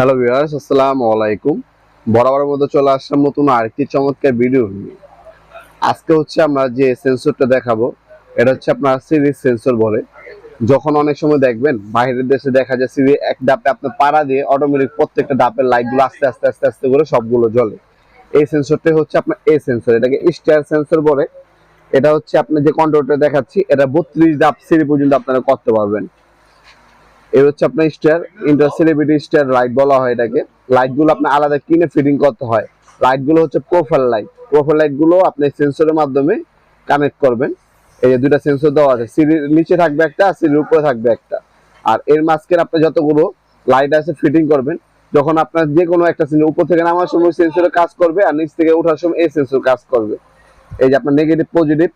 Hello viewers, আসসালামু আলাইকুম। বরাবরের মতো চলে আসলাম নতুন আরেকটি চমৎকার ভিডিও নিয়ে। আজকে হচ্ছে আমরা যে সেন্সরটা দেখাবো, এটা হচ্ছে আপনার সিরিজ সেন্সর বলে। যখন অনেক সময় দেখবেন বাইরের দেশে দেখা যায় সিরি এক ডাবে আপনার পাড়া দিয়ে অটোমেটিক প্রত্যেকটা ডাবের লাইটগুলো আস্তে আস্তে আস্তে আস্তে করে সবগুলো জ্বলে। এই সেন্সরটা হচ্ছে আপনার এই সেন্সর, এটাকে স্টার সেন্সর বলে। এটা হচ্ছে আপনি যে কন্ট্রোলটা দেখাচ্ছি, এটা 32 ডাব সিরি পর্যন্ত আপনারা করতে পারবেন। এর হচ্ছে আপনার star inter celebrity star light বলা হয় এটাকে। লাইটগুলো আপনার আলাদা কিনে ফিটিং করতে হয়। লাইটগুলো হচ্ছে প্রোফাইল লাইট। প্রোফাইল লাইটগুলো আপনি সেন্সরের মাধ্যমে কানেক্ট করবেন। এই যে দুইটা সেন্সর দেওয়া আছে, সিঁড়ির নিচে থাকবে একটা, সিঁড়ির উপরে থাকবে একটা। আর এর মাঝখানে আপনি যতগুলো লাইট আছে ফিটিং করবেন, যখন আপনার যে কোনো একটা সেন্সর উপর থেকে নামার সময় সেন্সরে কাজ করবে, আর নিচ থেকে ওঠার সময় এই সেন্সর কাজ করবে। এই যে আপনার নেগেটিভ পজিটিভ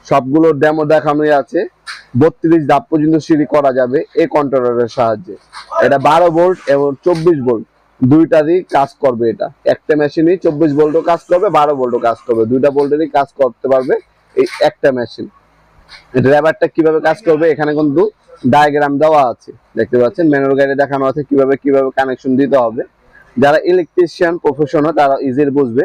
সবগুলোর ডেমো দেখানোই আছে। 32 ধাপ পর্যন্ত সিঁড়ি করা যাবে এই কন্ট্রোলারের সাহায্যে। এটা 12 ভোল্ট এবং 24 ভোল্ট দুইটারই কাজ করবে। এটা একটা মেশিনই 24 ভোল্টও কাজ করবে, 12 ভোল্টও কাজ করবে, দুইটা ভোল্টেরই কাজ করতে পারবে এই একটা মেশিন। ড্রাইভারটা কিভাবে কাজ করবে এখানে কিন্তু ডায়াগ্রাম দেওয়া আছে, দেখতে পাচ্ছেন। ম্যানুয়াল গাইডে দেখানো আছে কিভাবে কিভাবে কানেকশন দিতে হবে। যারা ইলেকট্রিশিয়ান প্রফেশনাল তারা ইজিলি বুঝবে।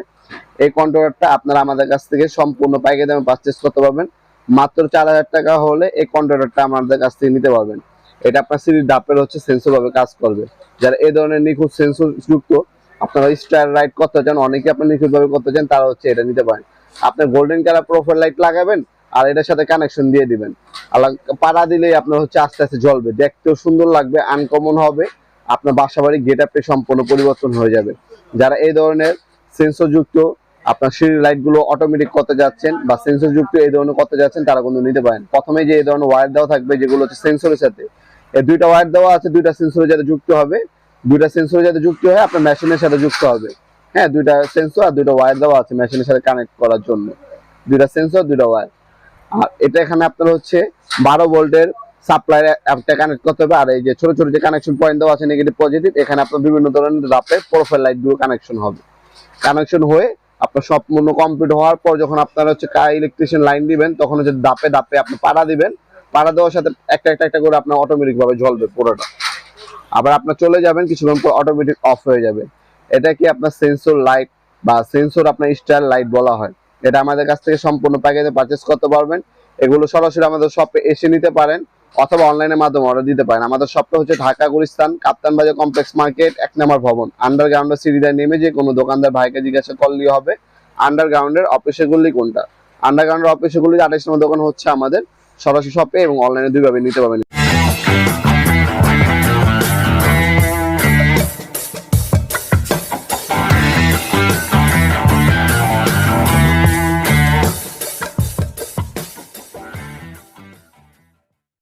এই কন্ট্রোলারটা আপনারা আমাদের কাছ থেকে সম্পূর্ণ পাইকারি দামে পারচেজ করতে পারবেন। মাত্র 4000 টাকা হলে এই কন্ট্রোলারটা আমাদের কাছ থেকে নিতে পারবেন। এটা আপনার সিরিজ ডাপের হচ্ছে সেন্সর ভাবে কাজ করবে। যারা এই ধরনের নিখুঁত সেন্সর যুক্ত আপনারা স্টার রাইড করতে চান, অনেকে আপনার নিখুঁত ভাবে করতে চান, তারা হচ্ছে এটা নিতে পারেন। আপনার গোল্ডেন কালার প্রোফাইল লাইট লাগাবেন আর এটার সাথে কানেকশন দিয়ে দিবেন। পাড়া দিলেই আপনার হচ্ছে আস্তে আস্তে জ্বলবে, দেখতেও সুন্দর লাগবে, আনকমন হবে। আপনার বাসা বাড়ির গেট আপটি সম্পূর্ণ পরিবর্তন হয়ে যাবে। যারা এই ধরনের সেন্সর যুক্ত আপনার সিঁড়ির লাইট গুলো অটোমেটিক করতে যাচ্ছেন বা সেন্সর যুক্ত এই ধরনের করতে যাচ্ছেন, তারা কিন্তু নিতে পারেন। প্রথমে যে এই ধরনের ওয়্যার দেওয়া থাকবে যেগুলো হচ্ছে সেন্সরের সাথে, এই দুইটা ওয়্যার দেওয়া আছে, দুইটা সেন্সরের সাথে যুক্ত হবে। দুইটা সেন্সরের সাথে যুক্ত হয়ে আপনার মেশিনের সাথে যুক্ত হবে। হ্যাঁ, দুইটা সেন্সর আর দুইটা ওয়্যার দেওয়া আছে মেশিনের সাথে কানেক্ট করার জন্য। দুইটা সেন্সর, দুইটা ওয়্যার। আর এটা এখানে আপনার হচ্ছে 12 ভোল্টের সাপ্লাই একটা কানেক্ট করতে হবে। আর এই যে ছোট ছোট যে কানেকশন পয়েন্ট দেওয়া আছে নেগেটিভ পজিটিভ, এখানে আপনার বিভিন্ন ধরনের রাপের প্রোফাইল লাইট গুলো কানেকশন হবে। কানেকশন হয়ে আপনার সম্পূর্ণ কমপ্লিট হওয়ার পর যখন আপনারা হচ্ছে ইলেকট্রিশিয়ান লাইন দিবেন, তখন হচ্ছে দাপে দাপে আপনি পাড়া দিবেন। পাড়া দেওয়ার সাথে একটা একটা একটা করে আপনার অটোমেটিক ভাবে জ্বলবে পুরোটা। আবার আপনার চলে যাবেন, কিছুক্ষণ পর অটোমেটিক অফ হয়ে যাবে। এটা কি আপনার সেন্সর লাইট বা সেন্সর আপনার স্টার লাইট বলা হয়। এটা আমাদের কাছ থেকে সম্পূর্ণ প্যাকেজে পারচেজ করতে পারবেন। এগুলো সরাসরি আমাদের শপে এসে নিতে পারেন অথবা অনলাইনের মাধ্যমে অর্ডার দিতে পারেন। আমাদের শপটা হচ্ছে ঢাকা গুলিস্তান কাপ্তান বাজার কমপ্লেক্স মার্কেট 1 নম্বর ভবন। আন্ডারগ্রাউন্ডের সিঁড়িটায় নেমে যে কোনো দোকানদার ভাইকে জিজ্ঞাসা করলেই হবে আন্ডারগ্রাউন্ডের অফিসে গুলি কোনটা। আন্ডারগ্রাউন্ডের অফিসে গুলি 28 নম্বর দোকান হচ্ছে আমাদের। সরাসরি শপে এবং অনলাইনে দুইভাবে নিতে পারবেন।